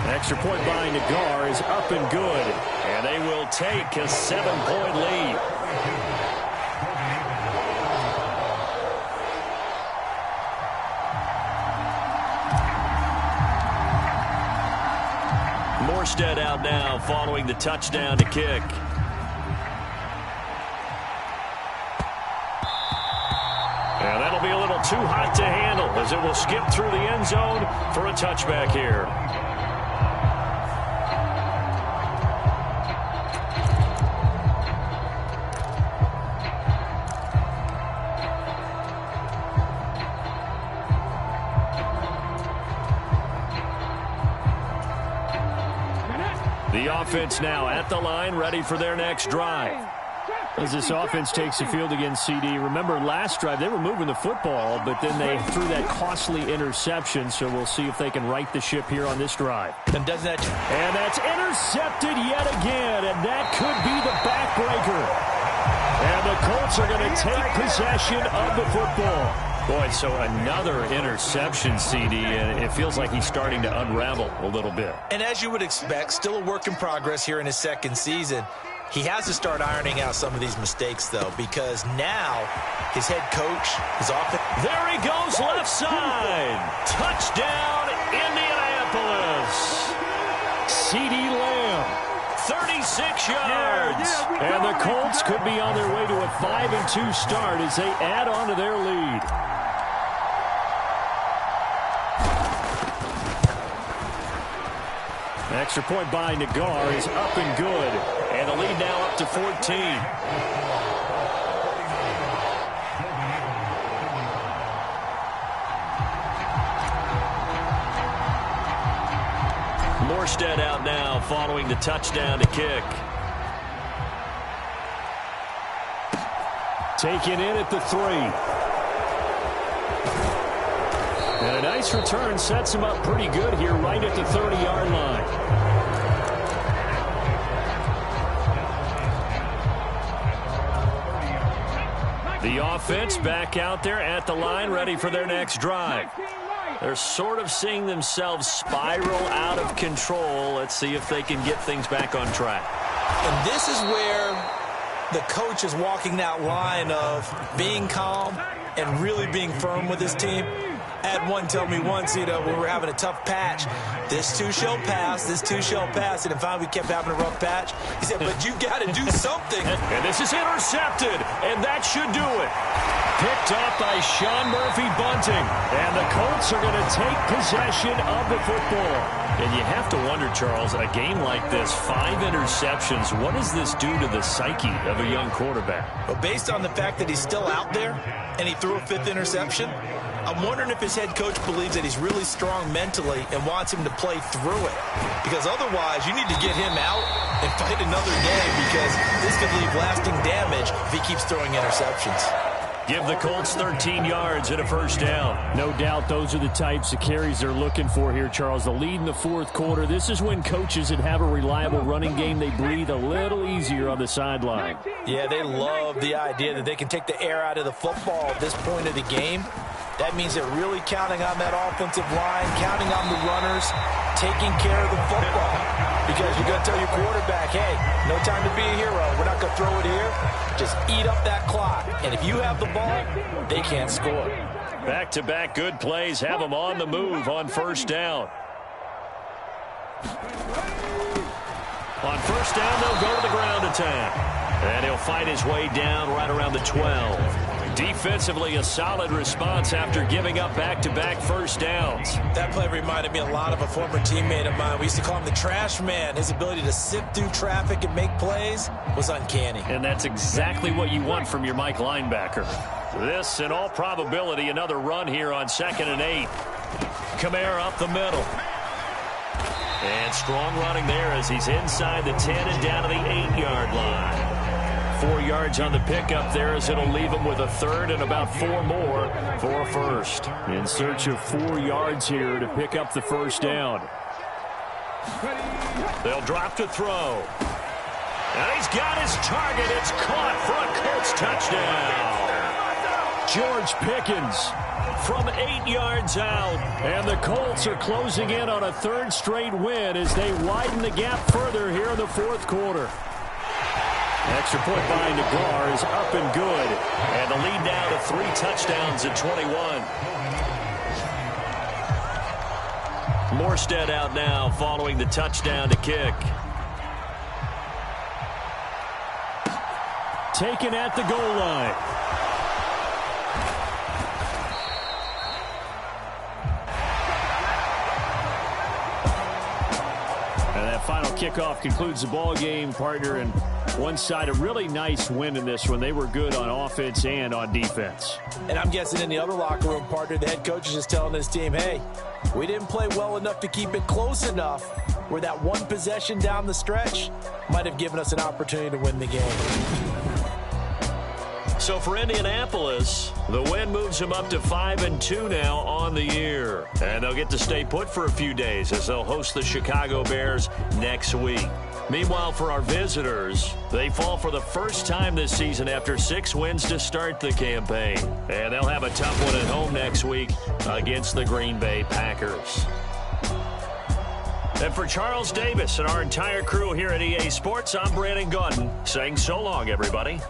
Extra point by Nagar is up and good. And they will take a 7-point lead. Morstead out now following the touchdown to kick. And that'll be a little too hot to handle as it will skip through the end zone for a touchback here. The offense now at the line, ready for their next drive. As this offense takes the field against CD, remember last drive they were moving the football, but then they threw that costly interception, so we'll see if they can right the ship here on this drive. and doesn't that... And that's intercepted yet again, and that could be the backbreaker. And the Colts are going to take possession of the football. Boy, so another interception, CD, and it feels like he's starting to unravel a little bit. And as you would expect, still a work in progress here in his second season. He has to start ironing out some of these mistakes, though, because now his head coach is off. There he goes, left side. Touchdown, Indianapolis. CD Lamb. 36 yards. And the Colts could be on their way to a 5-2 start as they add on to their lead. Extra point by Nagar is up and good. And the lead now up to 14. Morstead out now following the touchdown to kick. Taken in at the 3. And a nice return sets him up pretty good here right at the 30-yard line. The offense back out there at the line, ready for their next drive. They're sort of seeing themselves spiral out of control. Let's see if they can get things back on track. And this is where the coach is walking that line of being calm and really being firm with his team. I had one tell me once, when we were having a tough patch, this too shall pass, this too shall pass. And finally we kept having a rough patch. He said, but you got to do something. And this is intercepted, and that should do it. Picked up by Sean Murphy-Bunting. And the Colts are going to take possession of the football. And you have to wonder, Charles, a game like this, 5 interceptions, what does this do to the psyche of a young quarterback? Well, based on the fact that he's still out there and he threw a 5th interception, I'm wondering if his head coach believes that he's really strong mentally and wants him to play through it. Because otherwise, you need to get him out and fight another day, because this could leave lasting damage if he keeps throwing interceptions. Give the Colts 13 yards and a first down. No doubt those are the types of carries they're looking for here, Charles. The lead in the 4th quarter. This is when coaches that have a reliable running game, they breathe a little easier on the sideline. Yeah, they love the idea that they can take the air out of the football at this point of the game. That means they're really counting on that offensive line, counting on the runners, taking care of the football. Because you're going to tell your quarterback, hey, no time to be a hero. We're not going to throw it here. Just eat up that clock. And if you have the ball, they can't score. Back-to-back good plays have them on the move on first down. On first down, they'll go to the ground attack. And he'll fight his way down right around the 12. Defensively, a solid response after giving up back-to-back first downs. That play reminded me a lot of a former teammate of mine. We used to call him the trash man. His ability to sift through traffic and make plays was uncanny. And that's exactly what you want from your Mike linebacker. This, in all probability, another run here on 2nd and 8. Kamara up the middle. And strong running there as he's inside the 10 and down to the 8-yard line. 4 yards on the pickup there, as it'll leave him with a 3rd and about 4 more for a first. In search of 4 yards here to pick up the first down. They'll drop to throw. And he's got his target. It's caught for a Colts touchdown. George Pickens from 8 yards out. And the Colts are closing in on a 3rd straight win as they widen the gap further here in the 4th quarter. Extra point by Nagar is up and good. And the lead now to 3 touchdowns at 21. Morstead out now following the touchdown to kick. Taken at the goal line. And that final kickoff concludes the ball game, partner. And one side, a really nice win in this one. They were good on offense and on defense. And I'm guessing in the other locker room, partner, the head coach is just telling his team, hey, we didn't play well enough to keep it close enough where that one possession down the stretch might have given us an opportunity to win the game. So for Indianapolis, the win moves them up to 5-2 now on the year. And they'll get to stay put for a few days as they'll host the Chicago Bears next week. Meanwhile, for our visitors, they fall for the first time this season after 6 wins to start the campaign. And they'll have a tough one at home next week against the Green Bay Packers. And for Charles Davis and our entire crew here at EA Sports, I'm Brandon Gaudin saying so long, everybody.